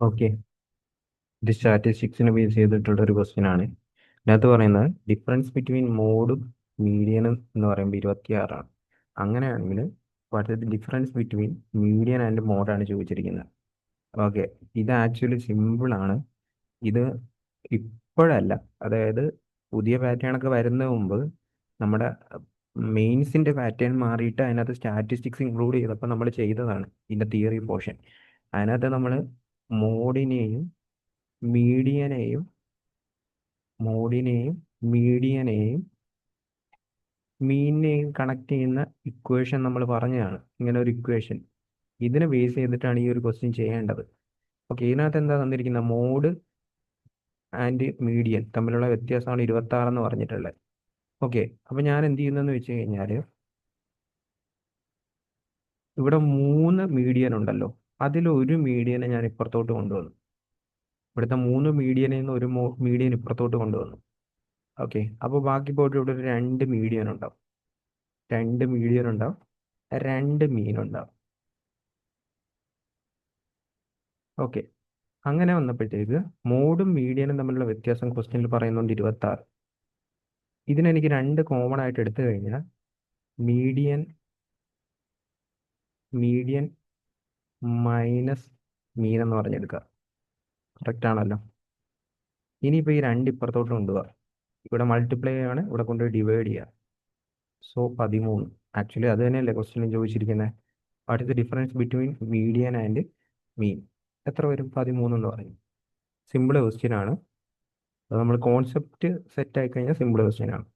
Okay, ഇത് സ്റ്റാറ്റിസ്റ്റിക്സിനെ base ചെയ്തിട്ടുള്ള ഒരു ക്വസ്റ്റ്യൻ ആണ്. ഇതിനകത്ത് പറയുന്നത് ഡിഫറൻസ് ബിറ്റ്വീൻ മോഡും മീഡിയനും എന്ന് പറയുമ്പോൾ 26ആണ്. അങ്ങനെയാണെങ്കിൽ what is the difference between median and മോഡാണ് ചോദിച്ചിരിക്കുന്നത്. ഓക്കെ, ഇത് ആക്ച്വലി സിമ്പിൾ ആണ്. ഇത് ഇപ്പോഴല്ല, അതായത് പുതിയ പാറ്റേൺ ഒക്കെ വരുന്ന മുമ്പ് നമ്മുടെ മെയിൻസിന്റെ പാറ്റേൺ മാറിയിട്ട് അതിനകത്ത് സ്റ്റാറ്റിസ്റ്റിക്സ് ഇൻക്ലൂഡ് ചെയ്തപ്പോൾ നമ്മൾ ചെയ്തതാണ് ഇതിന്റെ തിയറി പോർഷൻ. അതിനകത്ത് നമ്മൾ മോഡിനെയും മീഡിയനെയും മോഡിനെയും മീഡിയനെയും മീനിനെയും കണക്ട് ചെയ്യുന്ന ഇക്വേഷൻ നമ്മൾ പറഞ്ഞതാണ്. ഇങ്ങനെ ഒരു ഇക്വേഷൻ, ഇതിനെ ബേസ് ചെയ്തിട്ടാണ് ഈ ഒരു ക്വസ്റ്റ്യൻ ചെയ്യേണ്ടത്. ഓക്കെ, ഇതിനകത്ത് എന്താ തന്നിരിക്കുന്നത്? മോഡ് ആൻഡ് മീഡിയൻ തമ്മിലുള്ള വ്യത്യാസമാണ് 26 എന്ന് പറഞ്ഞിട്ടുള്ളത്. ഓക്കെ, അപ്പൊ ഞാൻ എന്ത് ചെയ്യുന്നതെന്ന് വെച്ച് കഴിഞ്ഞാൽ, ഇവിടെ 3 മീഡിയൻ ഉണ്ടല്ലോ, അതിലൊരു മീഡിയനെ ഞാൻ ഇപ്പുറത്തോട്ട് കൊണ്ടുവന്നു. ഇവിടുത്തെ 3 മീഡിയനിൽ നിന്ന് ഒരു മീഡിയൻ ഇപ്പുറത്തോട്ട് കൊണ്ടുവന്നു. ഓക്കെ, അപ്പോൾ ബാക്കി പോയിട്ട് ഇവിടെ ഒരു 2 മീഡിയൻ ഉണ്ടാവും. 2 മീൻ ഉണ്ടാവും. ഓക്കെ, അങ്ങനെ വന്നപ്പോഴത്തേക്ക് മോഡും മീഡിയനും തമ്മിലുള്ള വ്യത്യാസം ക്വസ്റ്റ്യനിൽ പറയുന്നുണ്ട് 26. ഇതിനെനിക്ക് 2 കോമൺ ആയിട്ട് എടുത്തു കഴിഞ്ഞാൽ മീഡിയൻ മീഡിയൻ മൈനസ് മീൻ എന്ന് പറഞ്ഞെടുക്കുക. കറക്റ്റ് ആണല്ലോ. ഇനിയിപ്പോൾ ഈ 2 ഇപ്പുറത്തോട്ട് കൊണ്ടുപോവുക. ഇവിടെ മൾട്ടിപ്ലൈ ആണ്, ഇവിടെ കൊണ്ടുപോയി ഡിവൈഡ് ചെയ്യുക. സോ 13. ആക്ച്വലി അത് തന്നെയല്ലേ ക്വസ്റ്റ്യനിൽ ചോദിച്ചിരിക്കുന്നത്? What is the difference between median and mean? എത്ര വരും? 13 എന്ന് പറയും. സിമ്പിൾ ക്വസ്റ്റ്യൻ ആണ്. അത് നമ്മൾ കോൺസെപ്റ്റ് സെറ്റ് ആയി കഴിഞ്ഞാൽ സിമ്പിൾ ക്വസ്റ്റ്യൻ ആണ്.